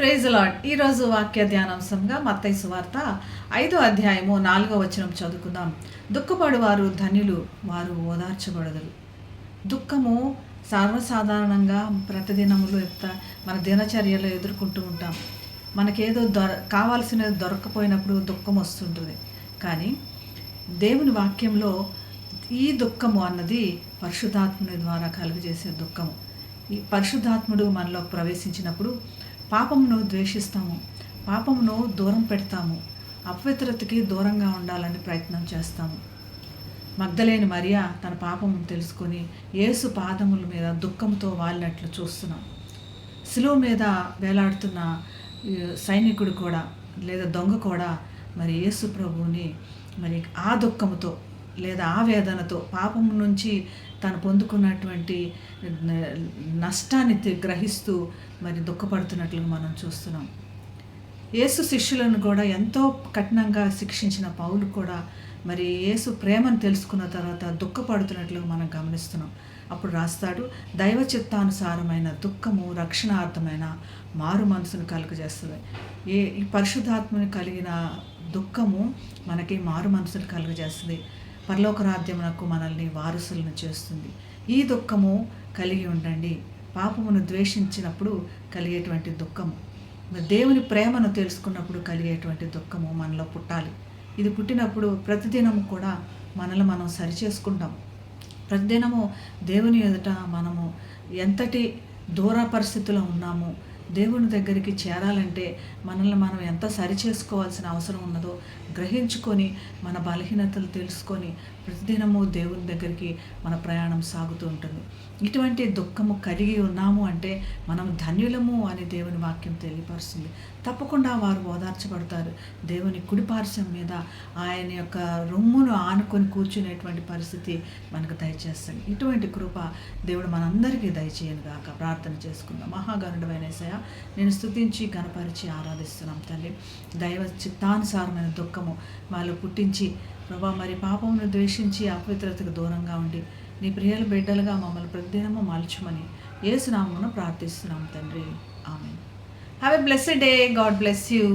Praise lord. ఈరోజు వాక్య ధ్యానాంశంగా మత్తయి సువార్త 5వ అధ్యాయము 4వ వచనం చదువుకుందాం. దుఃఖపడువారు ధన్యులు, వారు ఓదార్చబడదురు. దుఃఖము సర్వసాధారణంగా ప్రతిదినములు మన దినచర్యలో ఎదుర్కొంటూ ఉంటాం. మనకేదో కావాల్సినది దొరకపోయినప్పుడు దుఃఖం వస్తుంటుంది. కానీ దేవుని వాక్యంలో ఈ దుఃఖము అన్నది పరిశుద్ధాత్ముని ద్వారా కలుగజేసే దుఃఖము. ఈ పరిశుద్ధాత్ముడు మనలో ప్రవేశించినప్పుడు పాపమును ద్వేషిస్తాము, పాపమును దూరం పెడతాము, అపవిత్రతకి దూరంగా ఉండాలని ప్రయత్నం చేస్తాము. మగ్దలేని మరియా తన పాపమును తెలుసుకొని యేసు పాదముల మీద దుఃఖంతో వాలినట్లు చూస్తున్నాం. శిలువ మీద వేలాడుతున్న సైనికుడు కూడా లేదా దొంగ కూడా మరి యేసు ప్రభువుని మరి ఆ దుఃఖముతో లేదా ఆ వేదనతో పాపం నుంచి తను పొందుకున్నటువంటి నష్టాన్ని గ్రహిస్తూ మరి దుఃఖపడుతున్నట్లుగా మనం చూస్తున్నాం. యేసు శిష్యులను కూడా ఎంతో కఠినంగా శిక్షించిన పౌలు కూడా మరి యేసు ప్రేమను తెలుసుకున్న తర్వాత దుఃఖపడుతున్నట్లుగా మనం గమనిస్తున్నాం. అప్పుడు రాస్తాడు, దైవ చిత్తానుసారమైన దుఃఖము రక్షణార్థమైన మారు మనసును కలుగజేస్తుంది. ఈ పరిశుద్ధాత్మని కలిగిన దుఃఖము మనకి మారు మనసును కలుగజేస్తుంది. పరలోక రాజ్యమునకు మనల్ని వారసులను చేస్తుంది. ఈ దుఃఖము కలిగి ఉండండి. పాపమును ద్వేషించినప్పుడు కలిగేటువంటి దుఃఖము, దేవుని ప్రేమను తెలుసుకున్నప్పుడు కలిగేటువంటి దుఃఖము మనలో పుట్టాలి. ఇది పుట్టినప్పుడు ప్రతిదినము కూడా మనల్ని మనం సరిచేసుకుంటాం. ప్రతిదినము దేవుని ఎదుట మనము ఎంతటి దూర పరిస్థితిలో ఉన్నామో, దేవుని దగ్గరికి చేరాలంటే మనల్ని మనం ఎంత సరిచేసుకోవాల్సిన అవసరం ఉన్నదో గ్రహించుకొని మన బలహీనతలు తెలుసుకొని ప్రతిదినము దేవుని దగ్గరికి మన ప్రయాణం సాగుతూ ఉంటుంది. ఇటువంటి దుఃఖము కలిగి ఉన్నాము అంటే మనం ధన్యులము అని దేవుని వాక్యం తెలియపరుస్తుంది. తప్పకుండా వారు ఓదార్చబడతారు. దేవుని కుడిపార్శ్వం మీద ఆయన యొక్క రొమ్మును ఆనుకొని కూర్చునేటువంటి పరిస్థితి మనకు దయచేస్తాడు. ఇటువంటి కృప దేవుడు మనందరికీ దయచేయను గాక. ప్రార్థన చేసుకుందాం. మహాగణుడైన యేసయ్యా, నేను స్తుతించి గణపరిచి ఆరాధిస్తున్నాం తండ్రి. దైవ చిత్తానుసారమైన దుఃఖము వాళ్ళు పుట్టించి ప్రభా మరి పాపమును ద్వేషించి అపవిత్రతకు దూరంగా ఉండి నీ ప్రియల బిడ్డలుగా మమ్మల్ని ప్రతిదినము మలుచుమని యేసు నామమున ప్రార్థిస్తున్నాం తండ్రి. Amen. Have a blessed day. God bless you.